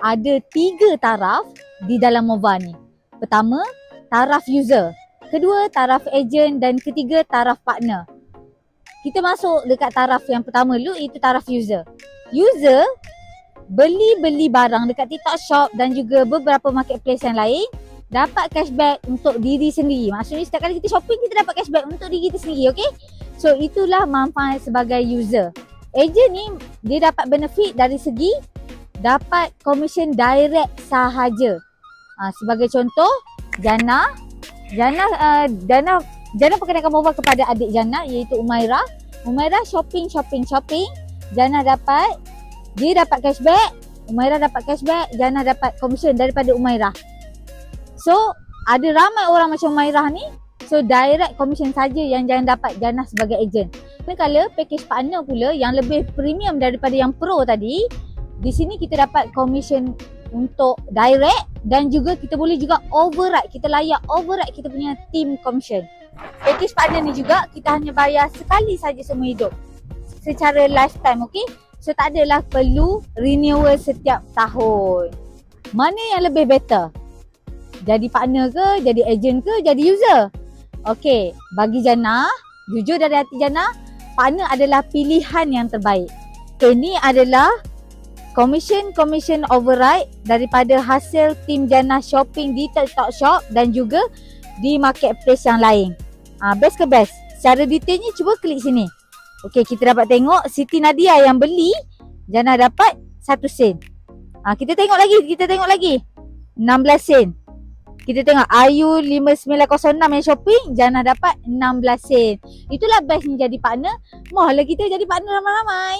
ada 3 taraf di dalam MOVA ni. Pertama, taraf user. Kedua, taraf agent. Dan ketiga, taraf partner. Kita masuk dekat taraf yang pertama dulu, itu taraf user. User beli barang dekat TikTok Shop dan juga beberapa marketplace yang lain, dapat cashback untuk diri sendiri. Maksudnya setiap kali kita shopping, kita dapat cashback untuk diri kita sendiri, okay? So itulah manfaat sebagai user. Agent ni dia dapat benefit dari segi dapat commission direct sahaja. Sebagai contoh, Jana perkenalkan MOVA kepada adik Jana iaitu Umairah. Umairah shopping. Jana dapat cashback, Umairah dapat cashback, Jana dapat commission daripada Umairah. So ada ramai orang macam Umairah ni, so direct commission saja yang Jana dapat, Jana sebagai agent. Manakala package partner pula yang lebih premium daripada yang pro tadi, di sini kita dapat commission untuk direct dan juga kita boleh juga override, kita layak override kita punya team commission. Package partner ni juga kita hanya bayar sekali saja seumur hidup secara lifetime, okey? So tak adalah perlu renewal setiap tahun. Mana yang lebih better? Jadi partner ke, jadi agent ke, jadi user? Okey, bagi Jana, jujur dari hati Jana, partner adalah pilihan yang terbaik. Okay, ini adalah commission override daripada hasil tim Jana shopping di TikTok Shop dan juga di marketplace yang lain. Best ke best? Secara detailnya cuba klik sini. Okey, kita dapat tengok Siti Nadia yang beli, Jana dapat 1 sen. Kita tengok lagi 16 sen. Kita tengok Ayu 5906 yang shopping, Jana dapat 16 sen. Itulah best ni jadi partner. Mohonlah kita jadi partner ramai-ramai.